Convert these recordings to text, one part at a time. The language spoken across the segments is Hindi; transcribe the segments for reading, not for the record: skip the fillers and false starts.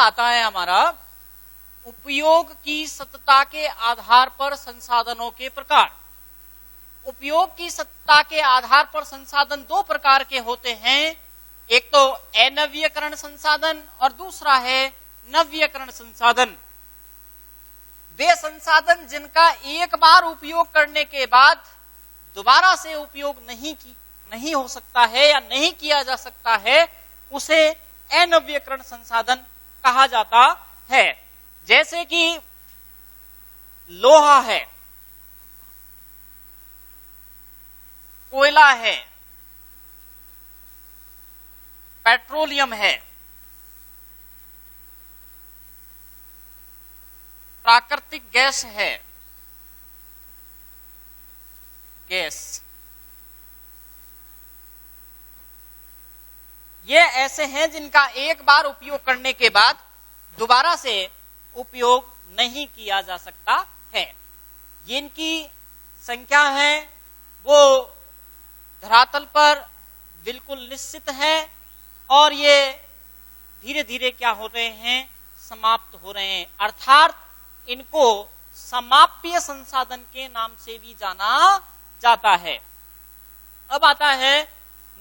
आता है हमारा उपयोग की सततता के आधार पर संसाधनों के प्रकार। उपयोग की सततता के आधार पर संसाधन दो प्रकार के होते हैं, एक तो अनव्यकरण संसाधन और दूसरा है नव्यकरण संसाधन। वे संसाधन जिनका एक बार उपयोग करने के बाद दोबारा से उपयोग नहीं हो सकता है या नहीं किया जा सकता है, उसे अनव्यकरण संसाधन कहा जाता है। जैसे कि लोहा है, कोयला है, पेट्रोलियम है, प्राकृतिक गैस है, गैस, ये ऐसे हैं जिनका एक बार उपयोग करने के बाद दोबारा से उपयोग नहीं किया जा सकता है। जिनकी संख्या है वो धरातल पर बिल्कुल निश्चित है और ये धीरे धीरे क्या हो रहे हैं, समाप्त हो रहे हैं, अर्थात इनको समाप्य संसाधन के नाम से भी जाना जाता है। अब आता है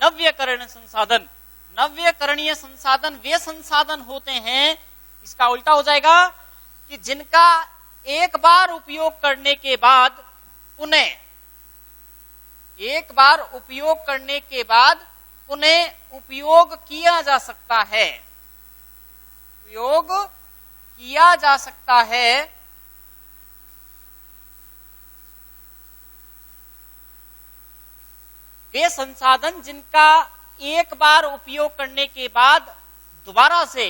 नव्यकरण संसाधन। नव्यकरणीय संसाधन वे संसाधन होते हैं, इसका उल्टा हो जाएगा, कि जिनका एक बार उपयोग करने के बाद पुनः उपयोग किया जा सकता है, उपयोग किया जा सकता है। वे संसाधन जिनका एक बार उपयोग करने के बाद दोबारा से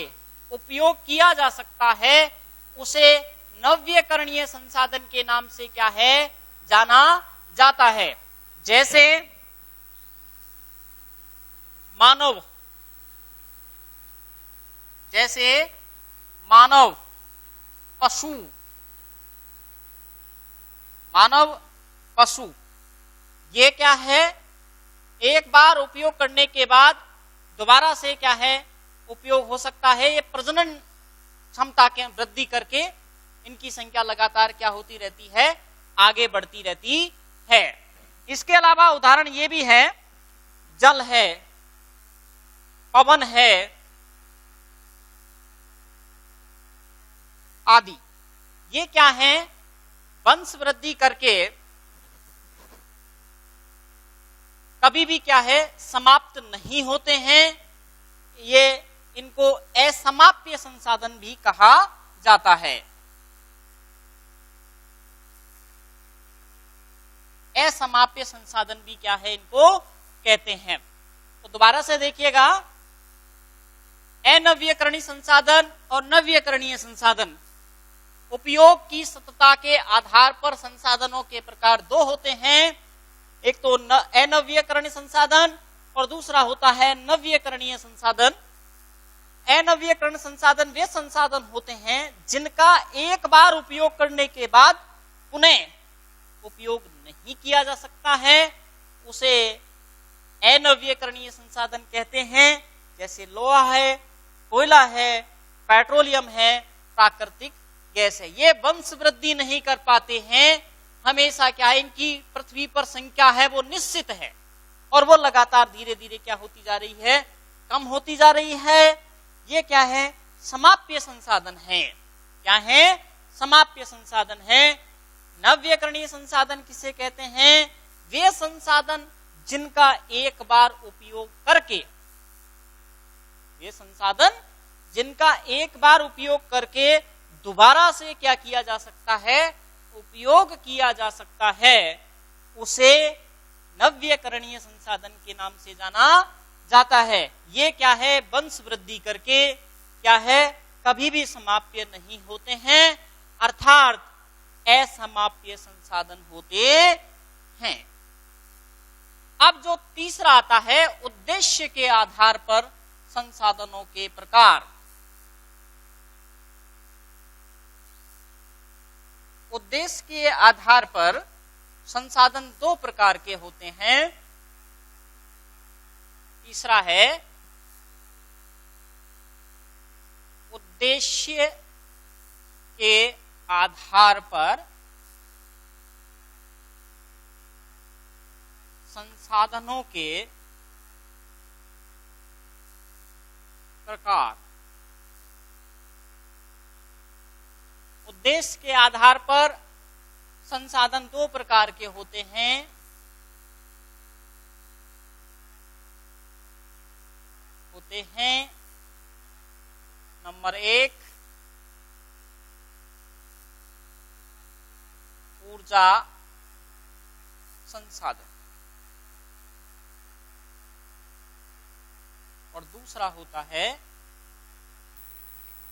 उपयोग किया जा सकता है, उसे नव्यकरणीय संसाधन के नाम से क्या है, जाना जाता है। जैसे मानव, पशु, ये क्या है, एक बार उपयोग करने के बाद दोबारा से क्या है, उपयोग हो सकता है। ये प्रजनन क्षमता के वृद्धि करके इनकी संख्या लगातार क्या होती रहती है, आगे बढ़ती रहती है। इसके अलावा उदाहरण ये भी है, जल है, पवन है आदि। ये क्या है, वंश वृद्धि करके कभी भी क्या है, समाप्त नहीं होते हैं। ये इनको असमाप्य संसाधन भी कहा जाता है। असमाप्य संसाधन भी क्या है, इनको कहते हैं। तो दोबारा से देखिएगा, अनव्यकरणीय संसाधन और नव्यकरणीय संसाधन। उपयोग की सततता के आधार पर संसाधनों के प्रकार दो होते हैं, एक तो अनव्यकरणीय संसाधन और दूसरा होता है नव्यकरणीय संसाधन। अनव्यकरण संसाधन वे संसाधन होते हैं जिनका एक बार उपयोग करने के बाद पुनः उपयोग नहीं किया जा सकता है, उसे अनव्यकरणीय संसाधन कहते हैं। जैसे लोहा है, कोयला है, पेट्रोलियम है, प्राकृतिक गैस है। ये वंश वृद्धि नहीं कर पाते हैं, हमेशा क्या है, इनकी पृथ्वी पर संख्या है वो निश्चित है और वो लगातार धीरे धीरे क्या होती जा रही है, कम होती जा रही है। ये क्या है, समाप्य संसाधन है। क्या है, समाप्य संसाधन है। नव्यकरणीय संसाधन किसे कहते हैं, वे संसाधन जिनका एक बार उपयोग करके, वे संसाधन जिनका एक बार उपयोग करके दोबारा से क्या किया जा सकता है, उपयोग किया जा सकता है, उसे नव्यकरणीय संसाधन के नाम से जाना जाता है। ये क्या है, वंश वृद्धि करके क्या है, कभी भी समाप्य नहीं होते हैं, अर्थात असमाप्य संसाधन होते हैं। अब जो तीसरा आता है, उद्देश्य के आधार पर संसाधनों के प्रकार। उद्देश्य के आधार पर संसाधन दो प्रकार के होते हैं। तीसरा है उद्देश्य के आधार पर संसाधनों के प्रकार। उद्देश्य के आधार पर संसाधन दो प्रकार के होते हैं। नंबर एक, ऊर्जा संसाधन, और दूसरा होता है,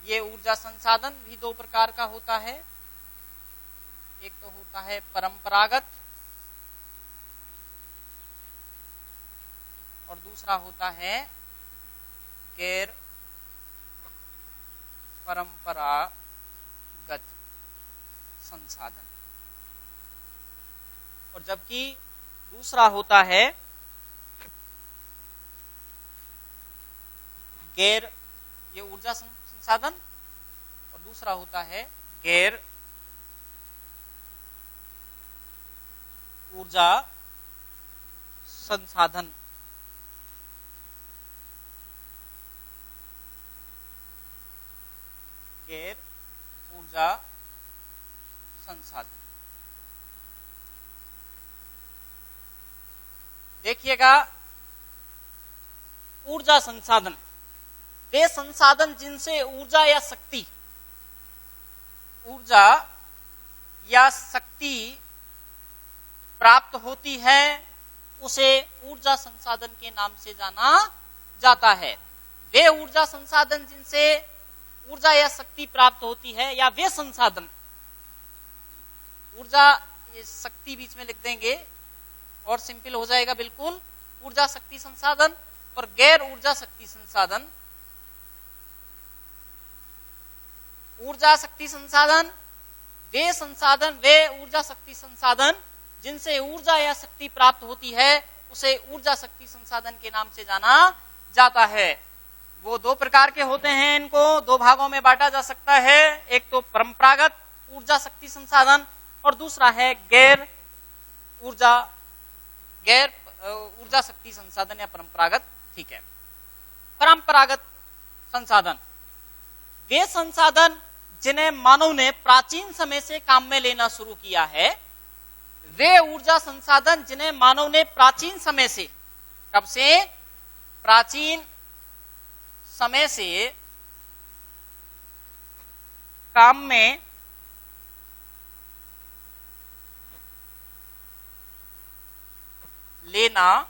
ये ऊर्जा संसाधन भी दो प्रकार का होता है। एक तो होता है परंपरागत और दूसरा होता है गैर परंपरागत संसाधन। और जबकि दूसरा होता है गैर, ये ऊर्जा संसाधन, और दूसरा होता है गैर ऊर्जा संसाधन। गैर ऊर्जा संसाधन। देखिएगा, ऊर्जा संसाधन वे संसाधन जिनसे ऊर्जा या शक्ति प्राप्त होती है, उसे ऊर्जा संसाधन के नाम से जाना जाता है। वे ऊर्जा संसाधन जिनसे ऊर्जा या शक्ति प्राप्त होती है, या वे संसाधन, ऊर्जा ये शक्ति बीच में लिख देंगे और सिंपल हो जाएगा बिल्कुल, ऊर्जा शक्ति संसाधन और गैर ऊर्जा शक्ति संसाधन। ऊर्जा शक्ति संसाधन वे संसाधन, वे ऊर्जा शक्ति संसाधन जिनसे ऊर्जा या शक्ति प्राप्त होती है, उसे ऊर्जा शक्ति संसाधन के नाम से जाना जाता है। वो दो प्रकार के होते हैं, इनको दो भागों में बांटा जा सकता है। एक तो परंपरागत ऊर्जा शक्ति संसाधन और दूसरा है गैर ऊर्जा शक्ति संसाधन या परंपरागत। ठीक है। परंपरागत संसाधन वे संसाधन जिन्हें मानव ने प्राचीन समय से काम में लेना शुरू किया है। वे ऊर्जा संसाधन जिन्हें मानव ने प्राचीन समय से, कब से? प्राचीन समय से काम में लेना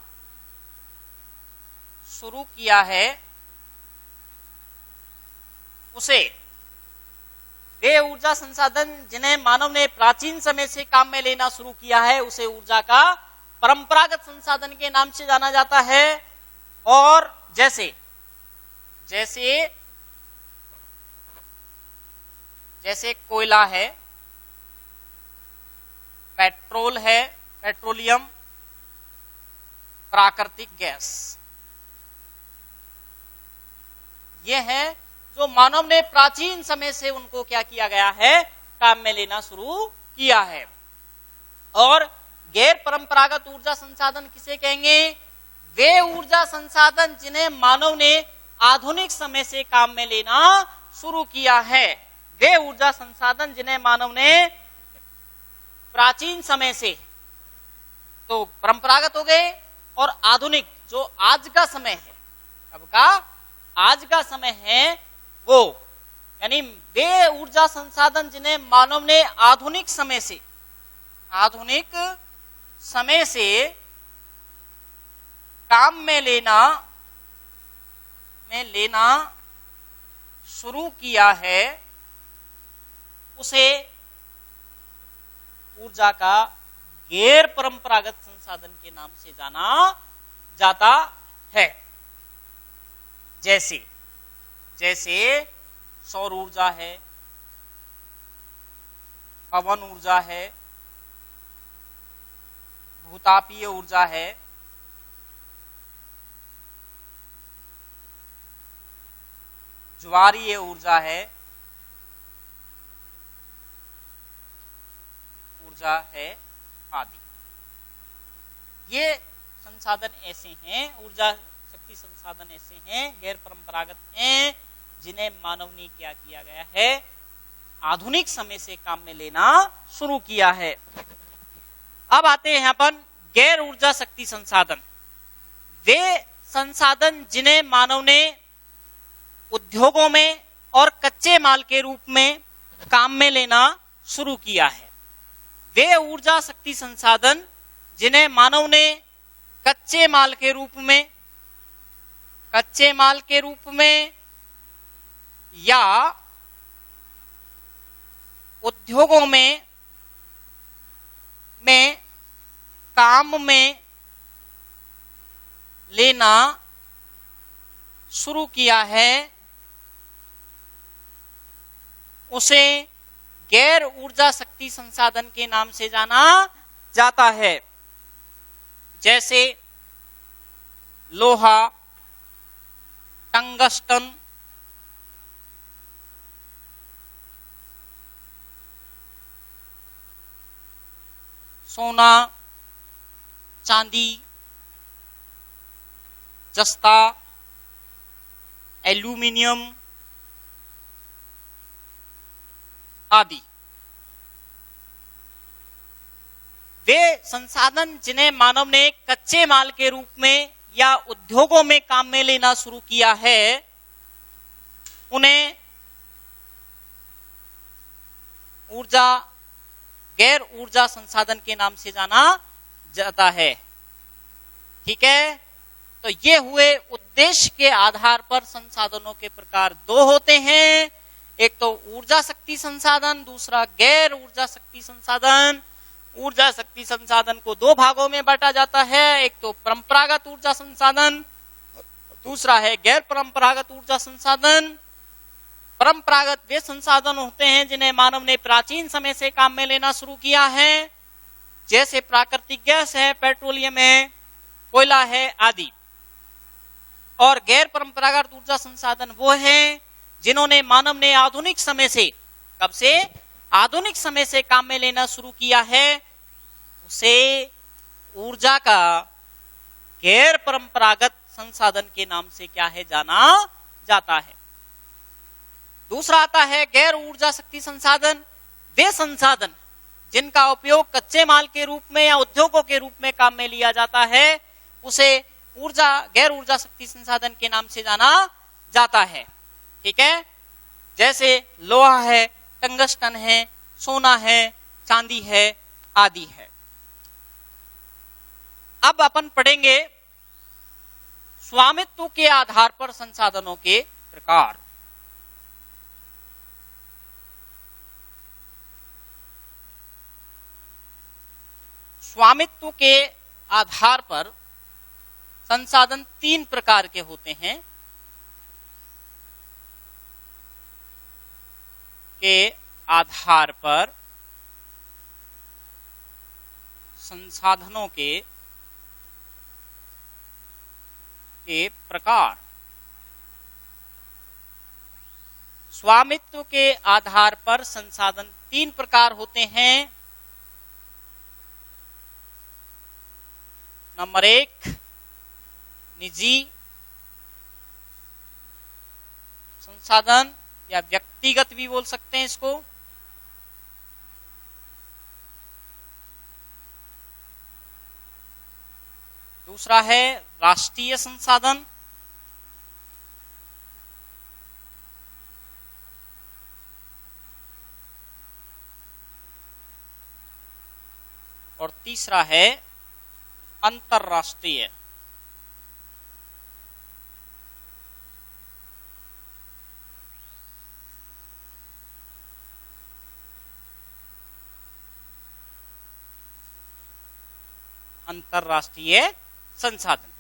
शुरू किया है, उसे वे ऊर्जा संसाधन जिन्हें मानव ने प्राचीन समय से काम में लेना शुरू किया है, उसे ऊर्जा का परंपरागत संसाधन के नाम से जाना जाता है। और जैसे कोयला है, पेट्रोल है, पेट्रोलियम, प्राकृतिक गैस, ये है जो मानव ने प्राचीन समय से उनको क्या किया गया है, काम में लेना शुरू किया है। और गैर परंपरागत ऊर्जा संसाधन किसे कहेंगे? वे ऊर्जा संसाधन जिन्हें मानव ने आधुनिक समय से काम में लेना शुरू किया है। वे ऊर्जा संसाधन जिन्हें मानव ने प्राचीन समय से, तो परंपरागत हो गए, और आधुनिक जो आज का समय है, कब का? आज का समय है, वो यानी वे ऊर्जा संसाधन जिन्हें मानव ने आधुनिक समय से काम में लेना शुरू किया है, उसे ऊर्जा का गैर परंपरागत संसाधन के नाम से जाना जाता है। जैसे सौर ऊर्जा है, पवन ऊर्जा है, भूतापीय ऊर्जा है, ज्वारीय ऊर्जा है, आदि। ये संसाधन ऐसे हैं, ऊर्जा शक्ति संसाधन ऐसे हैं, गैर परंपरागत हैं, जिन्हें मानव ने क्या किया गया है, आधुनिक समय से काम में लेना शुरू किया है। अब आते हैं यहाँ पर गैर ऊर्जा शक्ति संसाधन। वे संसाधन जिन्हें मानव ने उद्योगों में और कच्चे माल के रूप में काम में लेना शुरू किया है। वे ऊर्जा शक्ति संसाधन जिन्हें मानव ने कच्चे माल के रूप में या उद्योगों में काम में लेना शुरू किया है, उसे गैर ऊर्जा शक्ति संसाधन के नाम से जाना जाता है। जैसे लोहा, टंगस्टन, सोना, चांदी, जस्ता, एल्यूमिनियम आदि। वे संसाधन जिन्हें मानव ने कच्चे माल के रूप में या उद्योगों में काम में लेना शुरू किया है, उन्हें गैर ऊर्जा संसाधन के नाम से जाना जाता है। ठीक है, तो ये हुए उद्देश्य के आधार पर संसाधनों के प्रकार दो होते हैं, एक तो ऊर्जा शक्ति संसाधन, दूसरा गैर ऊर्जा शक्ति संसाधन। ऊर्जा शक्ति संसाधन को दो भागों में बांटा जाता है, एक तो परंपरागत ऊर्जा संसाधन, दूसरा है गैर परंपरागत ऊर्जा संसाधन। परंपरागत वे संसाधन होते हैं जिन्हें मानव ने प्राचीन समय से काम में लेना शुरू किया है, जैसे प्राकृतिक गैस है, पेट्रोलियम है, कोयला है आदि। और गैर परंपरागत ऊर्जा संसाधन वो हैं जिन्होंने मानव ने आधुनिक समय से, कब से, आधुनिक समय से काम में लेना शुरू किया है, उसे ऊर्जा का गैर परंपरागत संसाधन के नाम से क्या है, जाना जाता है। दूसरा आता है गैर ऊर्जा शक्ति संसाधन। वे संसाधन जिनका उपयोग कच्चे माल के रूप में या उद्योगों के रूप में काम में लिया जाता है, उसे गैर ऊर्जा शक्ति संसाधन के नाम से जाना जाता है। ठीक है, जैसे लोहा है, टंगस्टन है, सोना है, चांदी है आदि है। अब अपन पढ़ेंगे स्वामित्व के आधार पर संसाधनों के प्रकार। स्वामित्व के आधार पर संसाधन तीन प्रकार के होते हैं। के आधार पर संसाधनों के प्रकार। स्वामित्व के आधार पर संसाधन तीन प्रकार होते हैं। नंबर एक, निजी संसाधन या व्यक्तिगत भी बोल सकते हैं इसको। दूसरा है राष्ट्रीय संसाधन। और तीसरा है अंतरराष्ट्रीय। अंतरराष्ट्रीय संसाधन।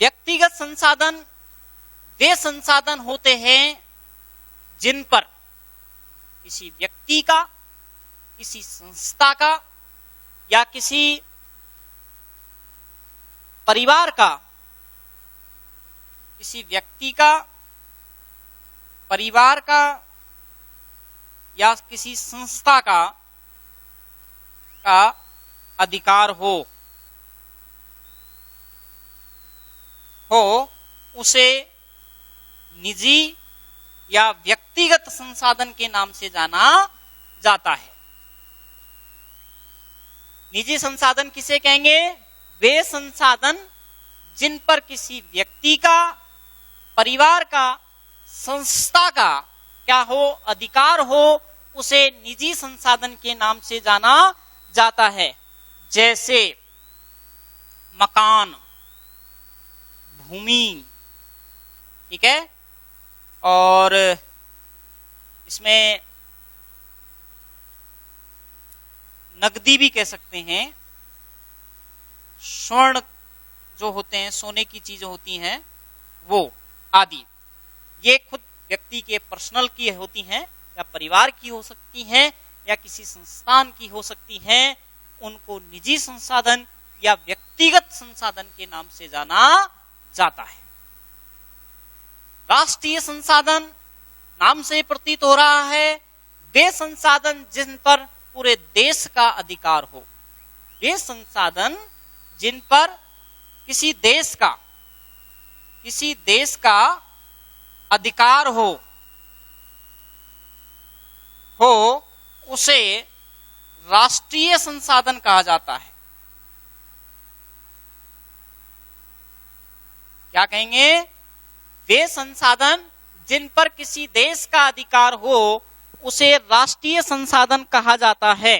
व्यक्तिगत संसाधन वे संसाधन होते हैं जिन पर किसी व्यक्ति का, किसी संस्था का या किसी परिवार का किसी व्यक्ति का, परिवार का या किसी संस्था का अधिकार हो उसे निजी या व्यक्तिगत संसाधन के नाम से जाना जाता है। निजी संसाधन किसे कहेंगे? वे संसाधन जिन पर किसी व्यक्ति का, परिवार का, संस्था का क्या हो, अधिकार हो, उसे निजी संसाधन के नाम से जाना जाता है। जैसे मकान, भूमि, ठीक है, और इसमें नकदी भी कह सकते हैं, स्वर्ण जो होते हैं, सोने की चीजें होती हैं वो आदि। ये खुद व्यक्ति के पर्सनल की होती हैं या परिवार की हो सकती हैं या किसी संस्थान की हो सकती हैं। उनको निजी संसाधन या व्यक्तिगत संसाधन के नाम से जाना जाता है। राष्ट्रीय संसाधन नाम से प्रतीत हो रहा है वे संसाधन जिन पर पूरे देश का अधिकार हो। वे संसाधन जिन पर किसी देश का अधिकार हो उसे राष्ट्रीय संसाधन कहा जाता है। क्या कहेंगे? वे संसाधन जिन पर किसी देश का अधिकार हो उसे राष्ट्रीय संसाधन कहा जाता है।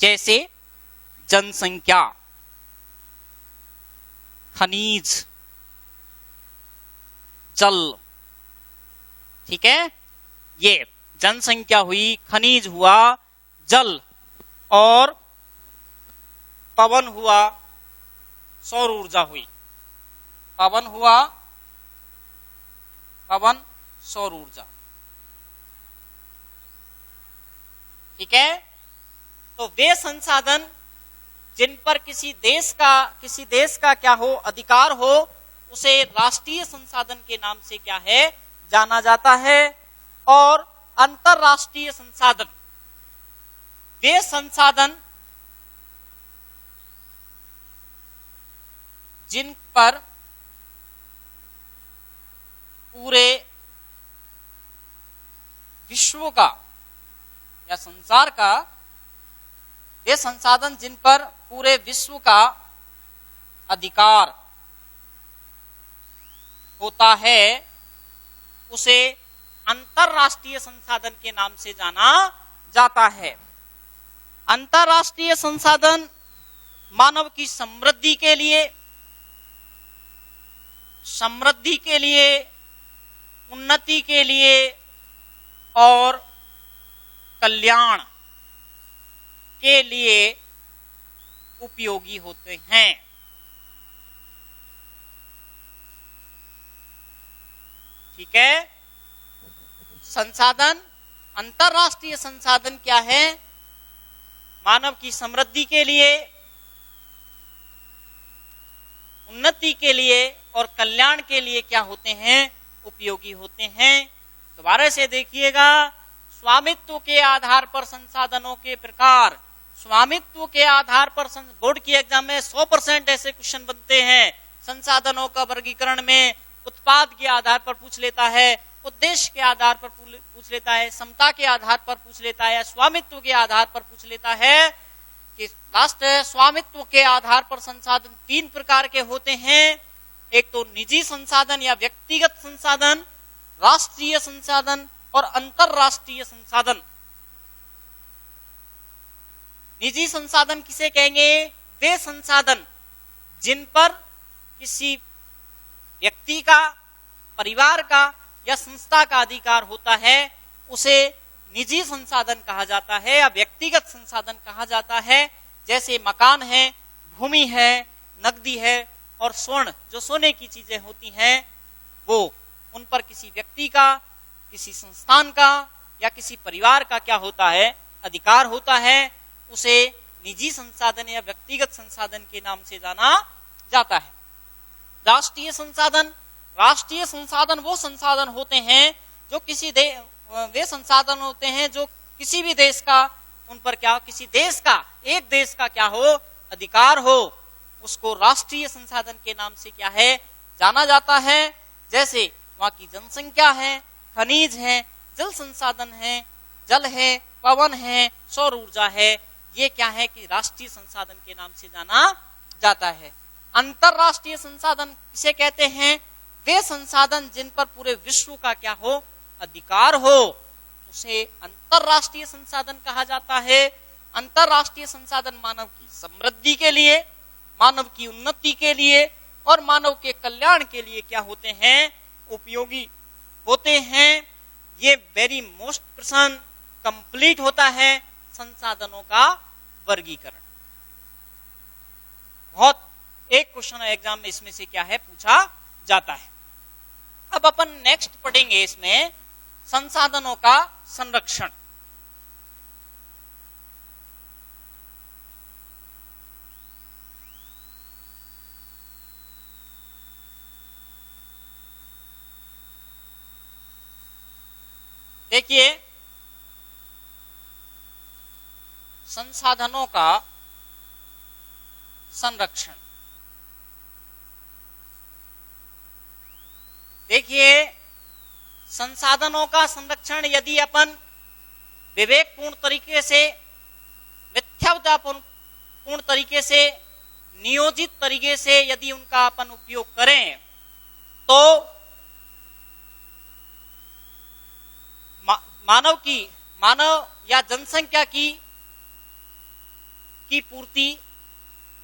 जैसे जनसंख्या, खनिज, जल, ठीक है, ये जनसंख्या हुई, खनिज हुआ, जल और पवन हुआ, सौर ऊर्जा हुई। पवन हुआ, पवन, सौर ऊर्जा, ठीक है। तो वे संसाधन जिन पर किसी देश का क्या हो, अधिकार हो, उसे राष्ट्रीय संसाधन के नाम से क्या है, जाना जाता है। और अंतरराष्ट्रीय संसाधन, वे संसाधन जिन पर पूरे विश्व का या संसार का, वे संसाधन जिन पर पूरे विश्व का अधिकार होता है उसे अंतरराष्ट्रीय संसाधन के नाम से जाना जाता है। अंतरराष्ट्रीय संसाधन मानव की समृद्धि के लिए, उन्नति के लिए और कल्याण के लिए उपयोगी होते हैं। ठीक है। संसाधन, अंतरराष्ट्रीय संसाधन क्या है? मानव की समृद्धि के लिए, उन्नति के लिए और कल्याण के लिए क्या होते हैं? उपयोगी होते हैं। दोबारा से देखिएगा, स्वामित्व के आधार पर संसाधनों के प्रकार, स्वामित्व के आधार पर बोर्ड की एग्जाम में 100% ऐसे क्वेश्चन बनते हैं। संसाधनों का वर्गीकरण में उत्पाद के आधार पर पूछ लेता है, उद्देश्य के आधार पर पूछ लेता है, समता के आधार पर पूछ लेता है, स्वामित्व के आधार पर पूछ लेता है। कि राष्ट्र स्वामित्व के आधार पर संसाधन 3 प्रकार के होते हैं। एक तो निजी संसाधन या व्यक्तिगत संसाधन, राष्ट्रीय संसाधन और अंतरराष्ट्रीय संसाधन। निजी संसाधन किसे कहेंगे? वे संसाधन जिन पर किसी व्यक्ति का, परिवार का या संस्था का अधिकार होता है उसे निजी संसाधन कहा जाता है या व्यक्तिगत संसाधन कहा जाता है। जैसे मकान है, भूमि है, नकदी है और स्वर्ण, जो सोने की चीजें होती हैं, वो उन पर किसी व्यक्ति का, किसी संस्थान का या किसी परिवार का क्या होता है? अधिकार होता है। उसे निजी संसाधन या व्यक्तिगत संसाधन के नाम से जाना जाता है। राष्ट्रीय संसाधन राष्ट्रीय संसाधन वो संसाधन होते हैं जो वे संसाधन होते हैं जो किसी भी देश का उन पर क्या, किसी देश का, एक देश का क्या हो, अधिकार हो, उसको राष्ट्रीय संसाधन के नाम से क्या है, जाना जाता है। जैसे वहां की जनसंख्या है, खनिज है, जल संसाधन है, जल है, पवन है, सौर ऊर्जा है, ये क्या है कि राष्ट्रीय संसाधन के नाम से जाना जाता है। अंतरराष्ट्रीय संसाधन किसे कहते हैं? वे संसाधन जिन पर पूरे विश्व का क्या हो, अधिकार हो, उसे अंतरराष्ट्रीय संसाधन कहा जाता है। अंतरराष्ट्रीय संसाधन मानव की समृद्धि के लिए, मानव की उन्नति के लिए और मानव के कल्याण के लिए क्या होते हैं, उपयोगी होते हैं। ये वेरी मोस्ट पर्सन कंप्लीट होता है संसाधनों का वर्गीकरण। बहुत एक क्वेश्चन एग्जाम में इसमें से क्या है पूछा जाता है। अब अपन नेक्स्ट पढ़ेंगे इसमें संसाधनों का संरक्षण। देखिए, संसाधनों का संरक्षण। देखिए, संसाधनों का संरक्षण यदि अपन विवेकपूर्ण तरीके से, मिथ्यापूर्ण तरीके से, नियोजित तरीके से यदि उनका अपन उपयोग करें तो मानव या जनसंख्या की पूर्ति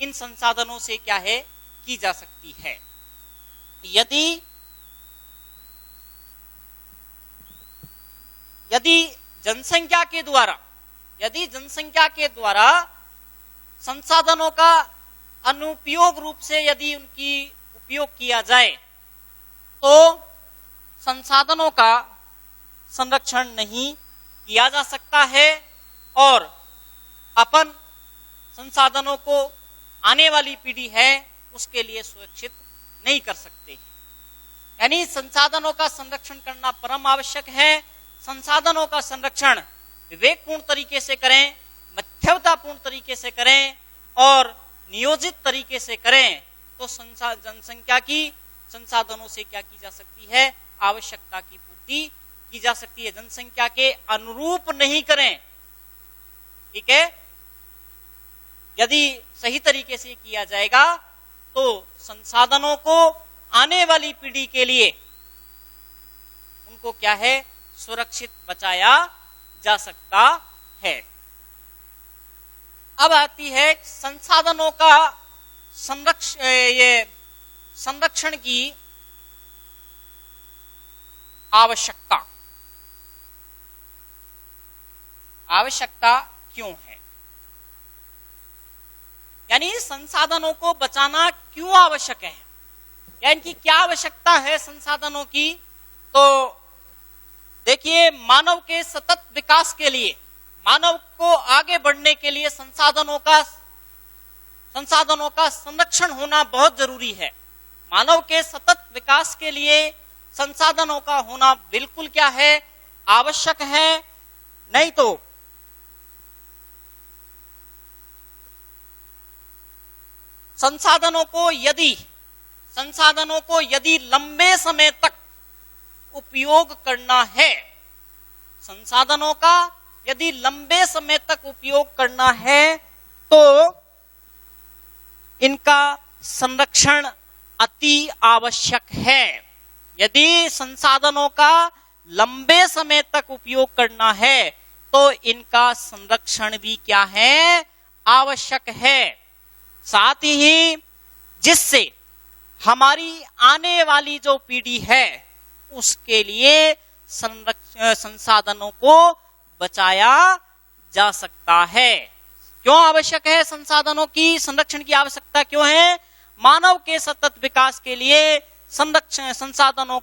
इन संसाधनों से क्या है, की जा सकती है। यदि जनसंख्या के द्वारा संसाधनों का अनुपयोग रूप से यदि उनकी उपयोग किया जाए तो संसाधनों का संरक्षण नहीं किया जा सकता है और अपन संसाधनों को आने वाली पीढ़ी है उसके लिए सुरक्षित नहीं कर सकते। यानी संसाधनों का संरक्षण करना परम आवश्यक है। संसाधनों का संरक्षण विवेकपूर्ण तरीके से करें, मध्यमतापूर्ण तरीके से करें और नियोजित तरीके से करें तो जनसंख्या की संसाधनों से क्या की जा सकती है, आवश्यकता की पूर्ति की जा सकती है। जनसंख्या के अनुरूप नहीं करें, ठीक है। यदि सही तरीके से किया जाएगा तो संसाधनों को आने वाली पीढ़ी के लिए उनको क्या है, सुरक्षित बचाया जा सकता है। अब आती है संसाधनों का संरक्षण की आवश्यकता क्यों है, यानी संसाधनों को बचाना क्यों आवश्यक है, या इनकी क्या आवश्यकता है संसाधनों की। तो देखिए, मानव के सतत विकास के लिए, मानव को आगे बढ़ने के लिए संसाधनों का संरक्षण होना बहुत जरूरी है। मानव के सतत विकास के लिए संसाधनों का होना बिल्कुल क्या है, आवश्यक है। नहीं तो संसाधनों को यदि लंबे समय तक उपयोग करना है, संसाधनों का यदि लंबे समय तक उपयोग करना है तो इनका संरक्षण अति आवश्यक है। यदि संसाधनों का लंबे समय तक उपयोग करना है तो इनका संरक्षण भी क्या है, आवश्यक है। साथ ही जिससे हमारी आने वाली जो पीढ़ी है उसके लिए संसाधनों को बचाया जा सकता है। क्यों आवश्यक है, संसाधनों की संरक्षण की आवश्यकता क्यों है? मानव के सतत विकास के लिए संसाधनों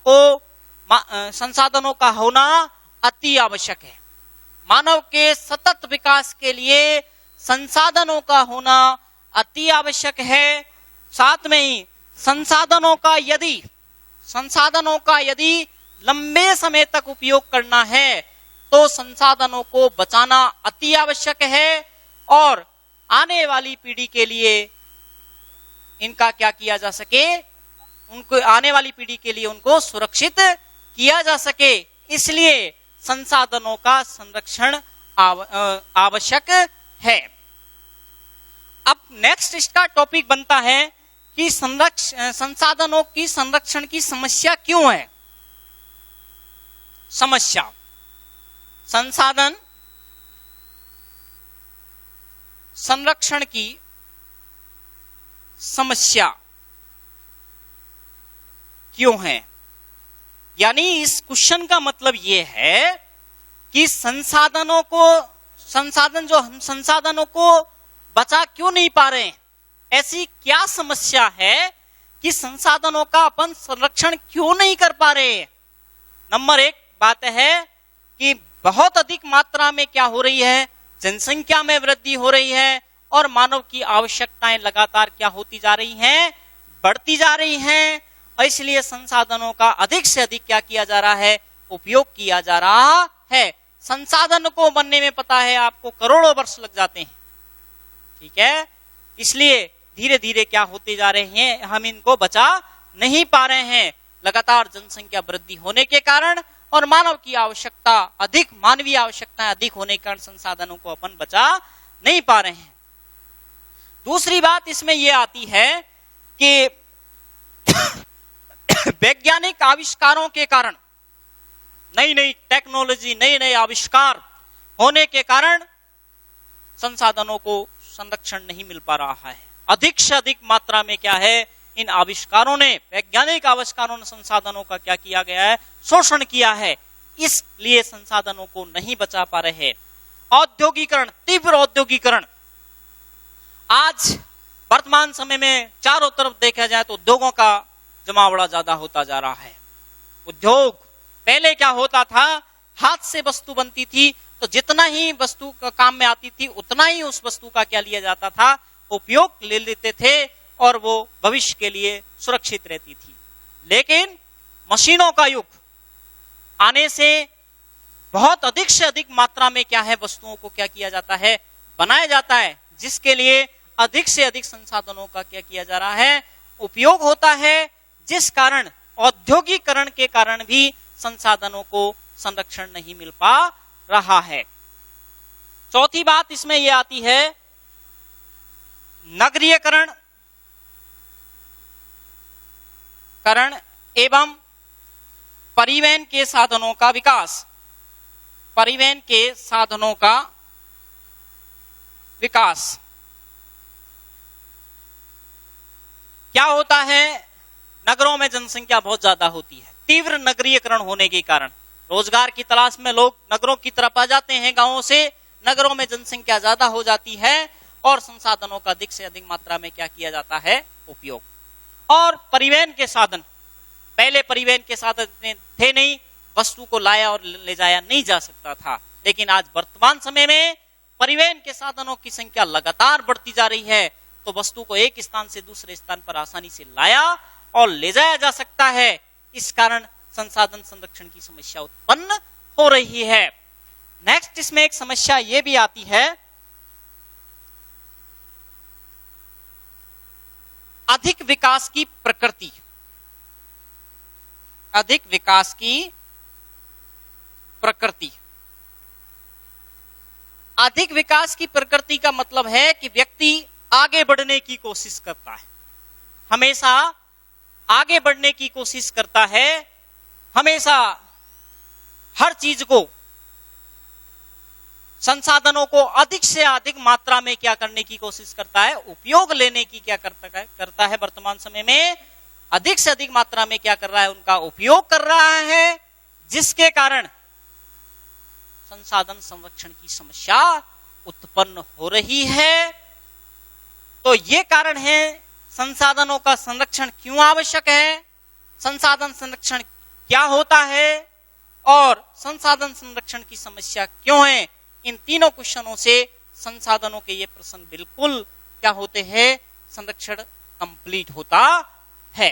का होना अति आवश्यक है। मानव के सतत विकास के लिए संसाधनों का होना अति आवश्यक है। साथ में ही संसाधनों का यदि संसाधनों का यदि लंबे समय तक उपयोग करना है तो संसाधनों को बचाना अति आवश्यक है और आने वाली पीढ़ी के लिए इनका क्या किया जा सके, उनको आने वाली पीढ़ी के लिए उनको सुरक्षित किया जा सके, इसलिए संसाधनों का संरक्षण आवश्यक है। अब नेक्स्ट इसका टॉपिक बनता है कि संसाधनों की संरक्षण की समस्या क्यों है। समस्या, संसाधन संरक्षण की समस्या क्यों है, यानी इस क्वेश्चन का मतलब यह है कि संसाधनों को बचा क्यों नहीं पा रहे हैं, ऐसी क्या समस्या है कि संसाधनों का अपन संरक्षण क्यों नहीं कर पा रहे हैं। नंबर एक बात है कि बहुत अधिक मात्रा में क्या हो रही है, जनसंख्या में वृद्धि हो रही है और मानव की आवश्यकताएं लगातार क्या होती जा रही हैं, बढ़ती जा रही हैं, और इसलिए संसाधनों का अधिक से अधिक क्या किया जा रहा है, उपयोग किया जा रहा है। संसाधन को बनने में पता है आपको करोड़ों वर्ष लग जाते हैं, ठीक है, इसलिए धीरे धीरे क्या होते जा रहे हैं, हम इनको बचा नहीं पा रहे हैं। लगातार जनसंख्या वृद्धि होने के कारण और मानव की आवश्यकता अधिक, मानवीय आवश्यकताएं अधिक होने के कारण संसाधनों को अपन बचा नहीं पा रहे हैं। दूसरी बात इसमें यह आती है कि वैज्ञानिक आविष्कारों के कारण, नई नई टेक्नोलॉजी, नए नए आविष्कार होने के कारण संसाधनों को संरक्षण नहीं मिल पा रहा है। अधिक से अधिक मात्रा में क्या है, इन आविष्कारों ने, वैज्ञानिक आविष्कारों ने संसाधनों का क्या किया गया है, शोषण किया है, इसलिए संसाधनों को नहीं बचा पा रहे। औद्योगिकरण, तीव्र औद्योगिकरण, आज वर्तमान समय में चारों तरफ देखा जाए तो उद्योगों का जमावड़ा ज्यादा होता जा रहा है। उद्योग, पहले क्या होता था, हाथ से वस्तु बनती थी तो जितना ही वस्तु का काम में आती थी उतना ही उस वस्तु का क्या लिया जाता था, उपयोग ले लेते थे और वो भविष्य के लिए सुरक्षित रहती थी। लेकिन मशीनों का युग आने से बहुत अधिक से अधिक मात्रा में क्या है, वस्तुओं को क्या किया जाता है, बनाया जाता है, जिसके लिए अधिक से अधिक संसाधनों का क्या किया जा रहा है, उपयोग होता है, जिस कारण औद्योगिकरण के कारण भी संसाधनों को संरक्षण नहीं मिल पा रहा है। चौथी बात इसमें यह आती है, नगरीयकरण एवं परिवहन के साधनों का विकास। परिवहन के साधनों का विकास क्या होता है, नगरों में जनसंख्या बहुत ज्यादा होती है, तीव्र नगरीयकरण होने के कारण रोजगार की तलाश में लोग नगरों की तरफ आ जाते हैं, गांवों से नगरों में जनसंख्या ज्यादा हो जाती है और संसाधनों का अधिक से अधिक मात्रा में क्या किया जाता है, उपयोग। और परिवहन के साधन, पहले परिवहन के साधन थे नहीं, वस्तु को लाया और ले जाया नहीं जा सकता था, लेकिन आज वर्तमान समय में परिवहन के साधनों की संख्या लगातार बढ़ती जा रही है, तो वस्तु को एक स्थान से दूसरे स्थान पर आसानी से लाया और ले जाया जा सकता है। इस कारण संसाधन संरक्षण की समस्या उत्पन्न हो रही है। नेक्स्ट इसमें एक समस्या यह भी आती है, अधिक विकास की प्रकृति। अधिक विकास की प्रकृति, अधिक विकास की प्रकृति का मतलब है कि व्यक्ति आगे बढ़ने की कोशिश करता है, हमेशा आगे बढ़ने की कोशिश करता है, हमेशा हर चीज को, संसाधनों को अधिक से अधिक मात्रा में क्या करने की कोशिश करता है, उपयोग लेने की क्या करता है। वर्तमान समय में अधिक से अधिक मात्रा में क्या कर रहा है, उनका उपयोग कर रहा है, जिसके कारण संसाधन संरक्षण की समस्या उत्पन्न हो रही है। तो ये कारण है संसाधनों का संरक्षण क्यों आवश्यक है, संसाधन संरक्षण क्या होता है और संसाधन संरक्षण की समस्या क्यों है। इन तीनों क्वेश्चनों से संसाधनों के ये प्रश्न बिल्कुल क्या होते हैं, संरक्षण कंप्लीट होता है।